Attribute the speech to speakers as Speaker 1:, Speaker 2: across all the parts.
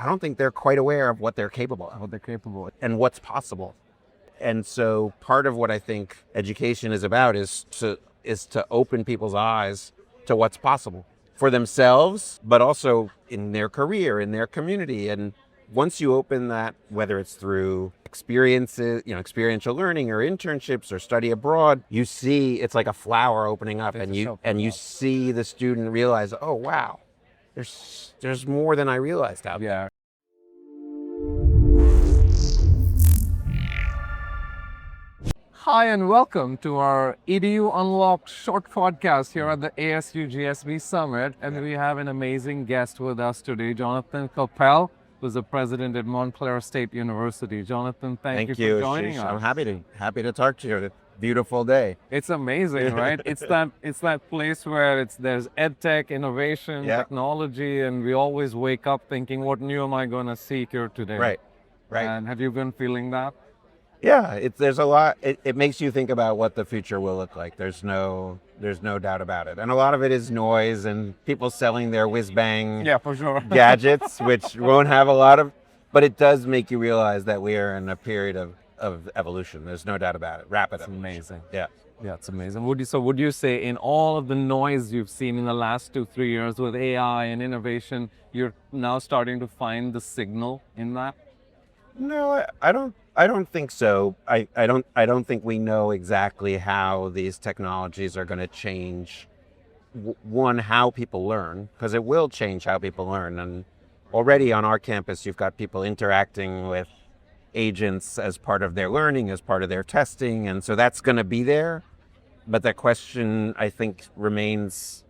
Speaker 1: I don't think they're quite aware of what they're capable of and what's possible. And so part of what I think education is about is to open people's eyes to what's possible for themselves, but also in their career, in their community. And once you open that, whether it's through experiences, experiential learning or internships or study abroad, you see it's like a flower opening up, and you see the student realize, oh wow, there's more than I realized out there.
Speaker 2: Yeah. Hi and welcome to our EDU Unlocked short podcast here at the ASU GSB Summit. And we have an amazing guest with us today, Jonathan Koppell, who's the president at Montclair State University. Jonathan, thank you for joining
Speaker 1: Ashish.
Speaker 2: us.
Speaker 1: I'm happy to talk to you. It's a beautiful day.
Speaker 2: It's amazing, right? It's that place where there's edtech, innovation, technology, and we always wake up thinking, what new am I going to see here today?
Speaker 1: Right.
Speaker 2: And have you been feeling that?
Speaker 1: Yeah, there's a lot. It makes you think about what the future will look like. There's no doubt about it. And a lot of it is noise and people selling their whiz-bang
Speaker 2: for sure.
Speaker 1: gadgets, which won't have a lot of, but it does make you realize that we are in a period of evolution. There's no doubt about it. Rapid evolution.
Speaker 2: Amazing.
Speaker 1: Yeah,
Speaker 2: it's amazing. Would you say in all of the noise you've seen in the last 2-3 years with AI and innovation, you're now starting to find the signal in that?
Speaker 1: No, I don't think so. I don't think we know exactly how these technologies are going to change how people learn, because it will change how people learn. And already on our campus, you've got people interacting with agents as part of their learning, as part of their testing, and so that's going to be there. But that question, I think, remains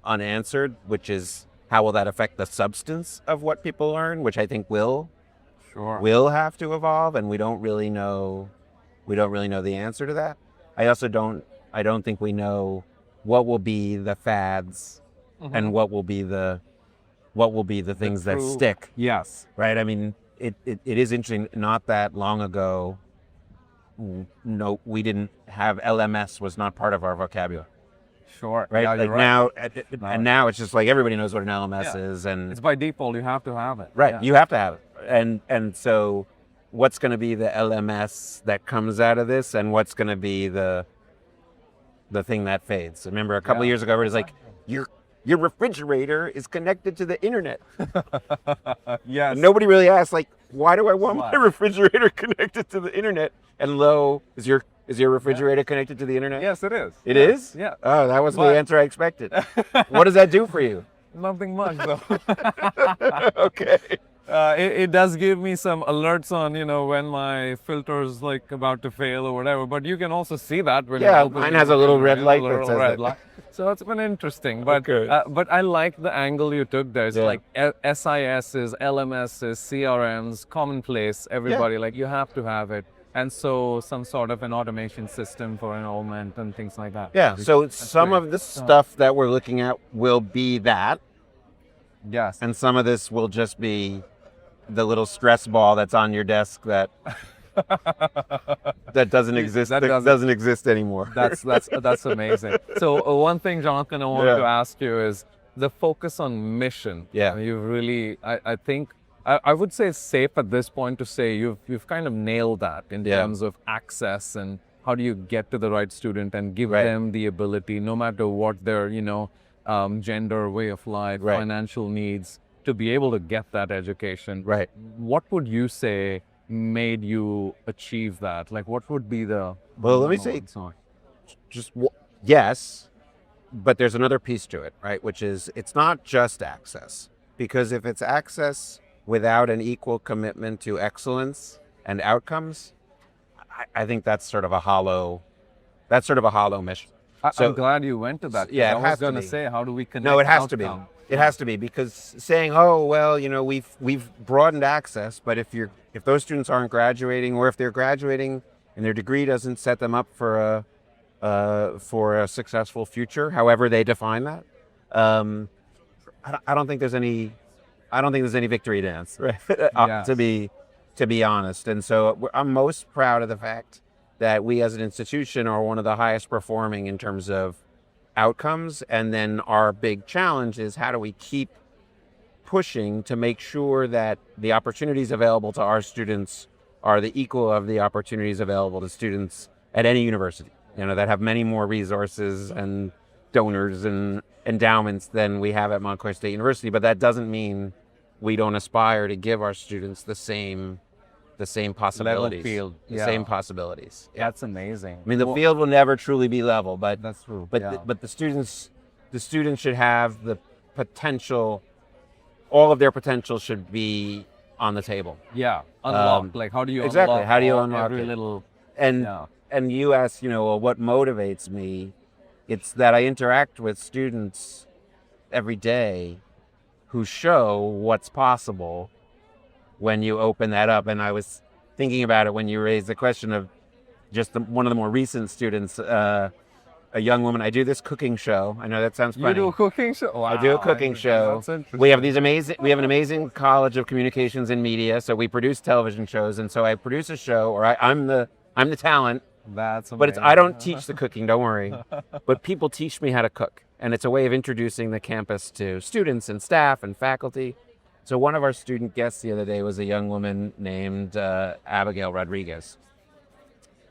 Speaker 1: unanswered, which is how will that affect the substance of what people learn, which I think will have to evolve, and we don't really know the answer to that. I don't think we know what will be the fads and what will be the things that stick.
Speaker 2: Yes.
Speaker 1: Right? I mean, it is interesting, not that long ago, no, we didn't have LMS was not part of our vocabulary.
Speaker 2: Sure.
Speaker 1: Right?
Speaker 2: Yeah,
Speaker 1: like
Speaker 2: right.
Speaker 1: now it's just like everybody knows what an LMS is, and
Speaker 2: it's by default, you have to have it.
Speaker 1: Right.
Speaker 2: Yeah.
Speaker 1: You have to have it. And so what's going to be the LMS that comes out of this, and what's going to be the thing that fades? Remember a couple of years ago, it was like, your refrigerator is connected to the internet.
Speaker 2: Yes.
Speaker 1: And nobody really asked, like, why do I want my refrigerator connected to the internet? And lo, is your refrigerator connected to the internet?
Speaker 2: Yes, it is.
Speaker 1: It is?
Speaker 2: Yeah.
Speaker 1: Oh, that wasn't the answer I expected. What does that do for you?
Speaker 2: Nothing much, though.
Speaker 1: Okay.
Speaker 2: It does give me some alerts on, when my filter's like about to fail or whatever, but you can also see that when
Speaker 1: mine has a little red light that says it.
Speaker 2: So it's been interesting, but I like the angle you took there. It's like SISs, LMSs, CRMs, commonplace, everybody, like you have to have it. And so some sort of an automation system for enrollment and things like that.
Speaker 1: Yeah, so some of the stuff that we're looking at will be that.
Speaker 2: Yes.
Speaker 1: And some of this will just be the little stress ball that's on your desk that doesn't exist. That doesn't exist anymore.
Speaker 2: That's amazing. So one thing, Jonathan, I wanted to ask you is the focus on mission.
Speaker 1: Yeah.
Speaker 2: You've really, I think, I would say it's safe at this point to say you've kind of nailed that in terms of access and how do you get to the right student and give them the ability, no matter what their, gender, way of life, financial needs, to be able to get that education.
Speaker 1: Right.
Speaker 2: What would you say made you achieve that? Like, what would be the...
Speaker 1: Well, let me say, yes, but there's another piece to it, right? Which is, it's not just access. Because if it's access without an equal commitment to excellence and outcomes, I think that's sort of a hollow mission.
Speaker 2: I'm glad you went to that.
Speaker 1: Yeah,
Speaker 2: I was going to say, how do we connect?
Speaker 1: No, it has to be. It has to be, because saying, oh, well, we've broadened access, but if those students aren't graduating, or if they're graduating and their degree doesn't set them up for a successful future, however they define that, I don't think there's any victory dance, right? To be honest. And so I'm most proud of the fact that we as an institution are one of the highest performing in terms of outcomes. And then our big challenge is, how do we keep pushing to make sure that the opportunities available to our students are the equal of the opportunities available to students at any university, that have many more resources and donors and endowments than we have at Montclair State University. But that doesn't mean we don't aspire to give our students the same possibilities.
Speaker 2: Level field.
Speaker 1: The same possibilities. Yeah.
Speaker 2: That's amazing.
Speaker 1: I mean, the field will never truly be level, but
Speaker 2: that's true.
Speaker 1: But the students should have the potential. All of their potential should be on the table.
Speaker 2: Yeah, unlock. Like, how do you
Speaker 1: exactly?
Speaker 2: Unlock
Speaker 1: how do you unlock
Speaker 2: every
Speaker 1: it?
Speaker 2: little?
Speaker 1: And you ask, well, what motivates me? It's that I interact with students every day who show what's possible when you open that up. And I was thinking about it when you raised the question of just one of the more recent students, a young woman. I do this cooking show. I know that sounds funny.
Speaker 2: You do a cooking show? Wow,
Speaker 1: I do a cooking show. We have we have an amazing College of Communications and Media, so we produce television shows. And so I produce a show, or I'm the talent.
Speaker 2: That's amazing.
Speaker 1: But I don't teach the cooking, don't worry. But people teach me how to cook. And it's a way of introducing the campus to students and staff and faculty. So one of our student guests the other day was a young woman named Abigail Rodriguez.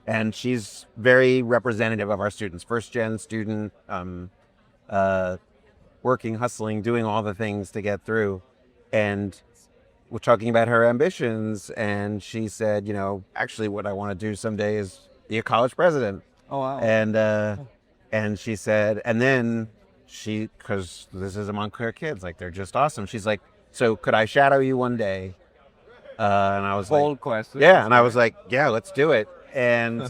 Speaker 1: And she's very representative of our students. First-gen student, working, hustling, doing all the things to get through. And we're talking about her ambitions. And she said, actually what I want to do someday is be a college president.
Speaker 2: Oh, wow.
Speaker 1: And she said, and then because this is a Montclair kids, like they're just awesome. She's like, so could I shadow you one day? And I was
Speaker 2: Bold question.
Speaker 1: Yeah. And I was like, yeah, let's do it. And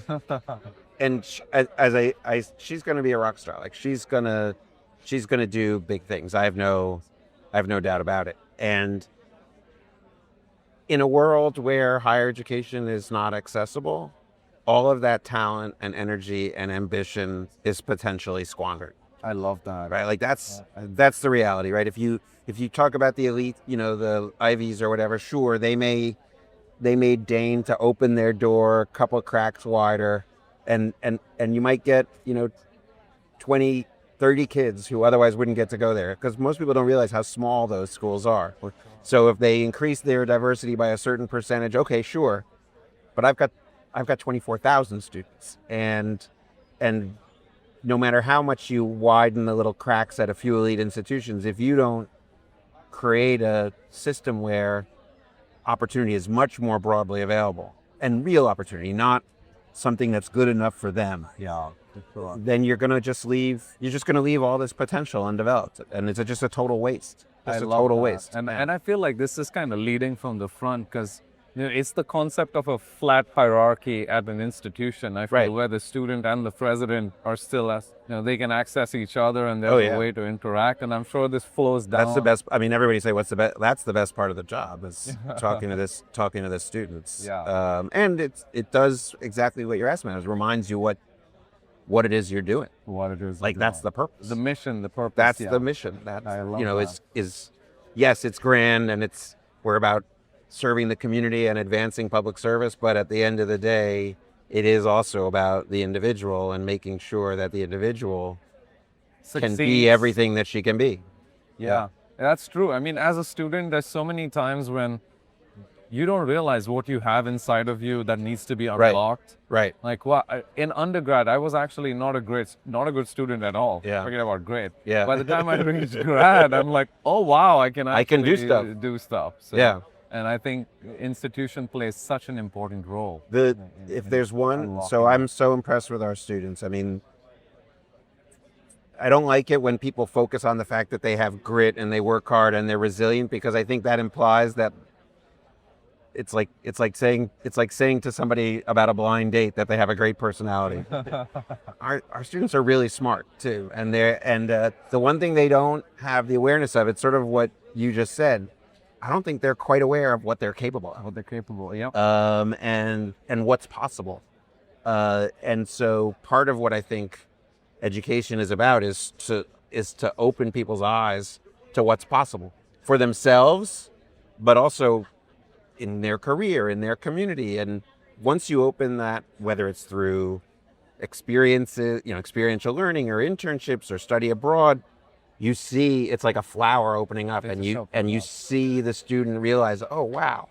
Speaker 1: she's going to be a rock star. Like she's going to do big things. I have no doubt about it. And in a world where higher education is not accessible, all of that talent and energy and ambition is potentially squandered.
Speaker 2: I love that.
Speaker 1: Right? Like that's the reality, right? If you talk about the elite, the Ivies or whatever, sure, they may deign to open their door a couple cracks wider, and you might get 20, 30 kids who otherwise wouldn't get to go there, because most people don't realize how small those schools are. So if they increase their diversity by a certain percentage, okay, sure, but I've got 24,000 students, and no matter how much you widen the little cracks at a few elite institutions, if you don't create a system where opportunity is much more broadly available, and real opportunity, not something that's good enough for them, then you're going to just leave all this potential undeveloped, and it's just a total waste. It's a total waste.
Speaker 2: And I feel like this is kind of leading from the front, because it's the concept of a flat hierarchy at an institution. I feel where the student and the president are still they can access each other, and there's a way to interact. And I'm sure this flows down.
Speaker 1: That's the best. I mean, everybody say what's the best. That's the best part of the job is talking to the students.
Speaker 2: Yeah.
Speaker 1: And it does exactly what you're asking about. It reminds you what it is you're doing.
Speaker 2: What it is.
Speaker 1: Like that's the purpose.
Speaker 2: The mission, the purpose.
Speaker 1: That's the mission. That's
Speaker 2: I love that.
Speaker 1: is yes, it's grand, and we're about serving the community and advancing public service, but at the end of the day, it is also about the individual and making sure that the individual can be everything that she can be.
Speaker 2: Yeah, that's true. I mean, as a student, there's so many times when you don't realize what you have inside of you that needs to be unlocked.
Speaker 1: Right.
Speaker 2: Like in undergrad, I was actually not a good student at all.
Speaker 1: Yeah.
Speaker 2: Forget about grade.
Speaker 1: Yeah.
Speaker 2: By the time I reached grad, I'm like, oh wow, I can
Speaker 1: do stuff.
Speaker 2: So,
Speaker 1: yeah.
Speaker 2: And I think institution plays such an important role.
Speaker 1: If there's one, so I'm so impressed with our students. I mean, I don't like it when people focus on the fact that they have grit and they work hard and they're resilient, because I think that implies that it's like saying to somebody about a blind date that they have a great personality. Our students are really smart too, and the one thing they don't have the awareness of, it's sort of what you just said. I don't think they're quite aware of what they're capable of.
Speaker 2: Yeah.
Speaker 1: And what's possible. And so part of what I think education is about is to open people's eyes to what's possible for themselves, but also in their career, in their community. And once you open that, whether it's through experiences, experiential learning or internships or study abroad, you see it's like a flower opening up,
Speaker 2: It's
Speaker 1: and
Speaker 2: a
Speaker 1: you
Speaker 2: show
Speaker 1: and you
Speaker 2: up.
Speaker 1: see the student realize, oh wow,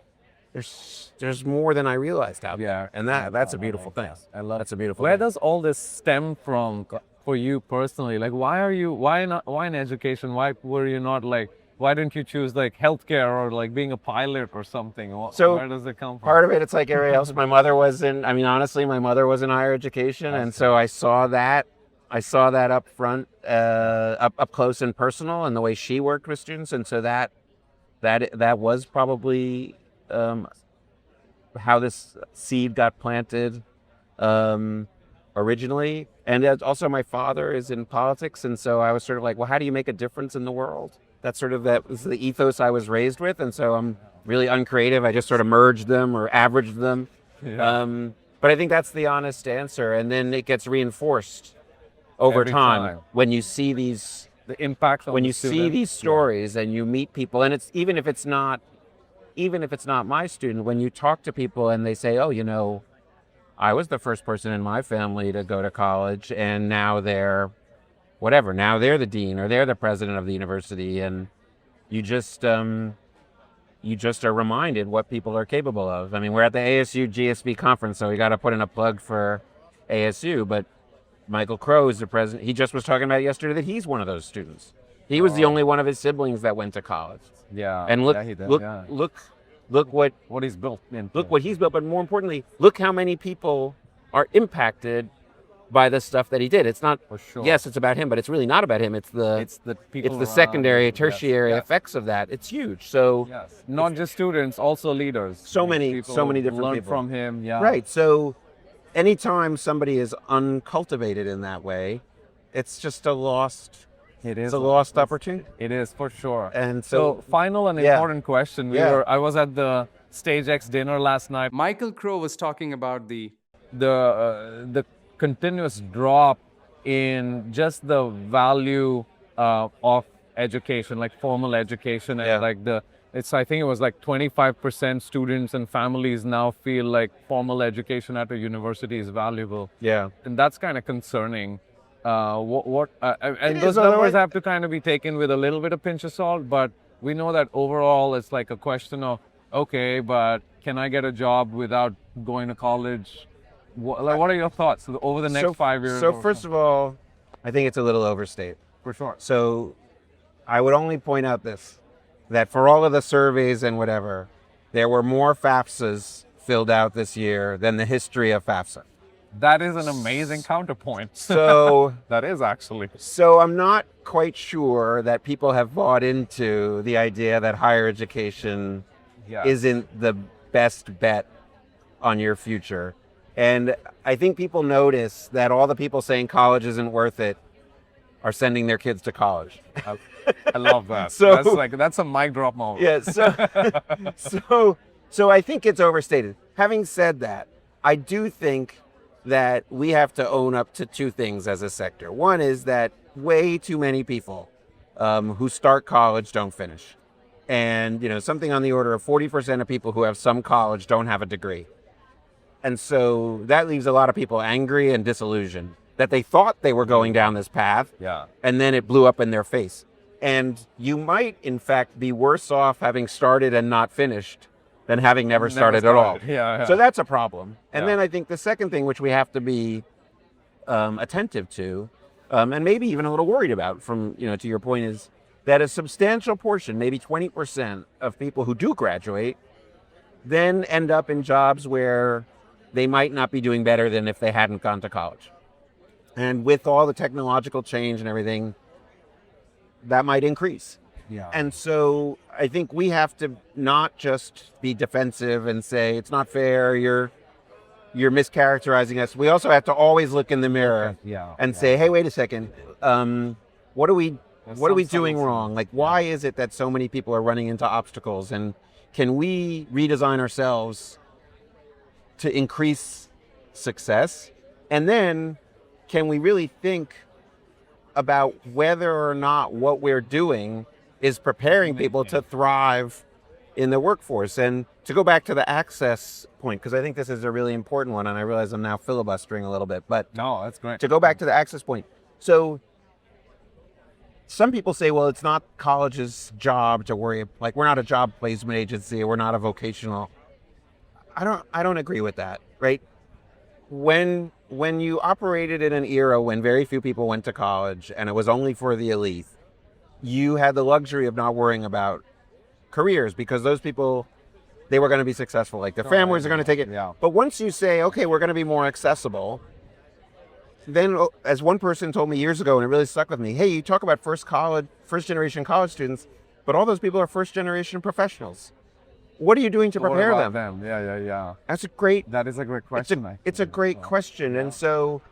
Speaker 1: there's more than I realized out there, and that's a beautiful thing.
Speaker 2: I love.
Speaker 1: That's a beautiful
Speaker 2: Where
Speaker 1: thing.
Speaker 2: does all this stem from for you personally? Like, why in education? Why were you not like, why didn't you choose like healthcare or like being a pilot or something?
Speaker 1: So
Speaker 2: Where does it come from?
Speaker 1: part of it, it's like everybody else. My mother was in. I mean, honestly, my mother was in higher education, and so I saw that. I saw that up front, up close and personal, and the way she worked with students, and so that was probably how this seed got planted originally. And also, my father is in politics, and so I was sort of like, well, how do you make a difference in the world? That was the ethos I was raised with, and so I'm really uncreative. I just sort of merged them or averaged them.
Speaker 2: Yeah.
Speaker 1: But I think that's the honest answer, and then it gets reinforced over
Speaker 2: Every
Speaker 1: time
Speaker 2: time.
Speaker 1: when you see these
Speaker 2: The impact on
Speaker 1: when
Speaker 2: the
Speaker 1: you see
Speaker 2: student.
Speaker 1: these stories and you meet people, and it's even if it's not my student, when you talk to people and they say, oh, I was the first person in my family to go to college, and now they're whatever. Now they're the dean or they're the president of the university, and you just are reminded what people are capable of. I mean, we're at the ASU GSB conference, so we got to put in a plug for ASU. But Michael Crow is the president. He just was talking about yesterday that he's one of those students. He was the only one of his siblings that went to college.
Speaker 2: Yeah.
Speaker 1: And look,
Speaker 2: yeah, he did,
Speaker 1: look,
Speaker 2: yeah.
Speaker 1: look
Speaker 2: What he's built into.
Speaker 1: look what he's built. But more importantly, look how many people are impacted by the stuff that he did. It's not.
Speaker 2: For sure.
Speaker 1: Yes, it's about him, but it's really not about him. It's the
Speaker 2: people around
Speaker 1: secondary,
Speaker 2: him.
Speaker 1: tertiary
Speaker 2: Yes.
Speaker 1: effects of that. It's huge. So
Speaker 2: Yes. Not just students, also leaders.
Speaker 1: So many
Speaker 2: People
Speaker 1: different
Speaker 2: learn
Speaker 1: people.
Speaker 2: from him. Yeah.
Speaker 1: right. So anytime somebody is uncultivated in that way, it's just a lost.
Speaker 2: It is
Speaker 1: It's a lost opportunity.
Speaker 2: It is for sure.
Speaker 1: And
Speaker 2: So,
Speaker 1: so
Speaker 2: final and
Speaker 1: yeah.
Speaker 2: important question.
Speaker 1: Yeah.
Speaker 2: I was at the Stage X dinner last night.
Speaker 3: Michael Crow was talking about the
Speaker 2: The continuous drop in just the value of education, like formal education, and
Speaker 1: Yeah.
Speaker 2: I think it was like 25% students and families now feel like formal education at a university is valuable,
Speaker 1: Yeah.
Speaker 2: and that's kind of concerning. And
Speaker 1: It
Speaker 2: those
Speaker 1: is, although
Speaker 2: numbers
Speaker 1: I-
Speaker 2: have to kind of be taken with a little bit of pinch of salt, but we know that overall it's like a question of, okay, but can I get a job without going to college? What are your thoughts over the next 5 years?
Speaker 1: So first of all, I think it's a little overstated.
Speaker 2: for sure.
Speaker 1: So I would only point out this, that for all of the surveys and whatever, there were more FAFSAs filled out this year than the history of FAFSA.
Speaker 2: That is an amazing counterpoint.
Speaker 1: So
Speaker 2: That is actually.
Speaker 1: So I'm not quite sure that people have bought into the idea that higher education
Speaker 2: Yeah.
Speaker 1: isn't the best bet on your future. And I think people notice that all the people saying college isn't worth it are sending their kids to college.
Speaker 2: I love that.
Speaker 1: So-
Speaker 2: that's a mic drop moment.
Speaker 1: Yeah, so I think it's overstated. Having said that, I do think that we have to own up to two things as a sector. One is that way too many people who start college don't finish. And, something on the order of 40% of people who have some college don't have a degree. And so that leaves a lot of people angry and disillusioned that they thought they were going down this path,
Speaker 2: Yeah.
Speaker 1: and then it blew up in their face. And you might, in fact, be worse off having started and not finished than having never started at all.
Speaker 2: Yeah.
Speaker 1: So that's a problem. And
Speaker 2: Yeah.
Speaker 1: then I think the second thing, which we have to be attentive to, and maybe even a little worried about, from to your point, is that a substantial portion, maybe 20% of people who do graduate, then end up in jobs where they might not be doing better than if they hadn't gone to college. And with all the technological change and everything, that might increase.
Speaker 2: Yeah.
Speaker 1: And so I think we have to not just be defensive and say, it's not fair, you're mischaracterizing us. We also have to always look in the mirror and say, hey, wait a second, what are we doing wrong? Like, why is it that so many people are running into obstacles? And can we redesign ourselves to increase success? And then can we really think about whether or not what we're doing is preparing people to thrive in the workforce? And to go back to the access point, because I think this is a really important one, and I realize I'm now filibustering a little bit, but
Speaker 2: No, that's great.
Speaker 1: to go back to the access point. So some people say, well, it's not college's job to worry. Like, we're not a job placement agency. We're not a vocational. I don't agree with that, right? When you operated in an era when very few people went to college and it was only for the elite, you had the luxury of not worrying about careers because those people, they were going to be successful. Like their families are going to take it.
Speaker 2: Yeah.
Speaker 1: But once you say, okay, we're going to be more accessible, then as one person told me years ago, and it really stuck with me, hey, you talk about first generation college students, but all those people are first generation professionals. What are you doing to prepare
Speaker 2: What about
Speaker 1: them?
Speaker 2: Yeah.
Speaker 1: That's a great,
Speaker 2: That is a great question.
Speaker 1: it's a great question. And so,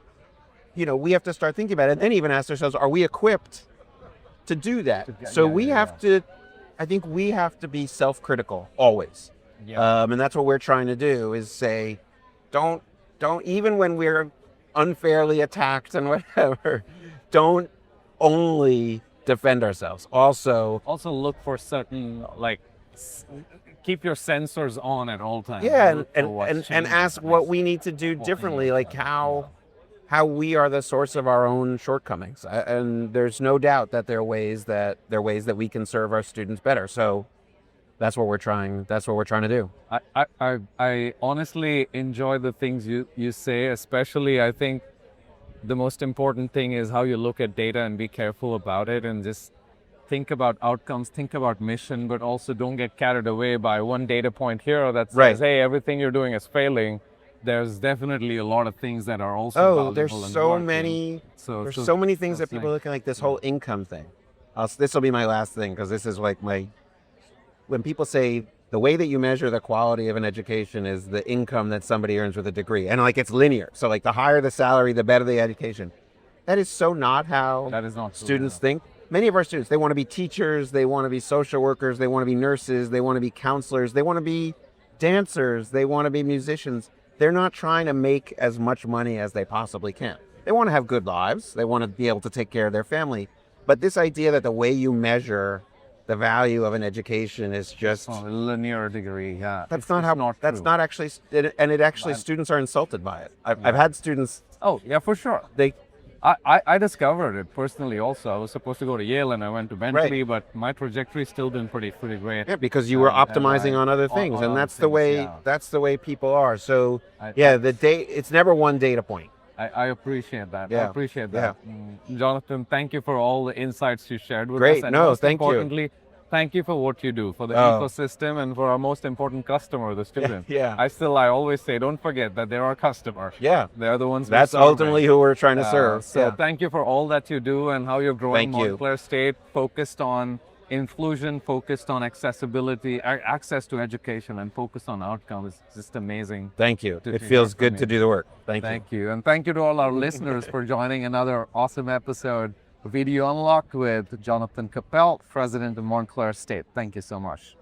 Speaker 1: we have to start thinking about it and then even ask ourselves, are we equipped to do that? I think we have to be self-critical always.
Speaker 2: Yeah.
Speaker 1: And that's what we're trying to do is say, don't, even when we're unfairly attacked and whatever, don't only defend ourselves. Also
Speaker 2: look for certain, keep your sensors on at all times.
Speaker 1: yeah, and ask what we need to do differently, like how we are the source of our own shortcomings. And there's no doubt that there are ways that we can serve our students better. So that's what we're trying to do.
Speaker 2: I honestly enjoy the things you say, especially I think the most important thing is how you look at data and be careful about it and just think about outcomes, think about mission, but also don't get carried away by one data point here that says,
Speaker 1: Right.
Speaker 2: hey, everything you're doing is failing. There's definitely a lot of things that are also valuable
Speaker 1: There's
Speaker 2: and
Speaker 1: so
Speaker 2: working.
Speaker 1: many
Speaker 2: So
Speaker 1: so many things that
Speaker 2: that's
Speaker 1: people are
Speaker 2: nice.
Speaker 1: looking like this whole income thing. This will be my last thing because this is like when people say the way that you measure the quality of an education is the income that somebody earns with a degree, and like it's linear. So like the higher the salary, the better the education. That is so not how
Speaker 2: That is not true,
Speaker 1: students
Speaker 2: yeah.
Speaker 1: think. Many of our students, they want to be teachers, they want to be social workers, they want to be nurses, they want to be counselors, they want to be dancers, they want to be musicians. They're not trying to make as much money as they possibly can. They want to have good lives. They want to be able to take care of their family. But this idea that the way you measure the value of an education is just
Speaker 2: a linear degree, yeah.
Speaker 1: that's
Speaker 2: It's
Speaker 1: not how.
Speaker 2: not
Speaker 1: That's
Speaker 2: true.
Speaker 1: not actually, and it actually students are insulted by it. I've had students.
Speaker 2: Oh, yeah, for sure. I discovered it personally also. I was supposed to go to Yale and I went to Bentley, but my trajectory's still been pretty great.
Speaker 1: Yeah, because you were optimizing on other things, and that's the way that's the way people are. So it's never one data point.
Speaker 2: I appreciate that.
Speaker 1: Yeah.
Speaker 2: I appreciate that. Jonathan, thank you for all the insights you shared with
Speaker 1: Great.
Speaker 2: us. And
Speaker 1: No,
Speaker 2: most
Speaker 1: thank you.
Speaker 2: importantly, thank you for what you do for the ecosystem and for our most important customer, the student.
Speaker 1: Yeah.
Speaker 2: I always say, don't forget that they're our customer.
Speaker 1: Yeah.
Speaker 2: They're the ones
Speaker 1: That's
Speaker 2: we're serving.
Speaker 1: ultimately who we're trying to serve.
Speaker 2: So thank you for all that you do and how you're growing
Speaker 1: Thank you.
Speaker 2: Montclair State, focused on inclusion, focused on accessibility, access to education, and focused on outcomes. It's just amazing.
Speaker 1: Thank you.
Speaker 2: To
Speaker 1: It
Speaker 2: hear
Speaker 1: feels
Speaker 2: from
Speaker 1: good
Speaker 2: you.
Speaker 1: to do the work. Thank you.
Speaker 2: Thank you. And thank you to all our listeners for joining another awesome episode of Video Unlocked with Jonathan Koppell, President of Montclair State. Thank you so much.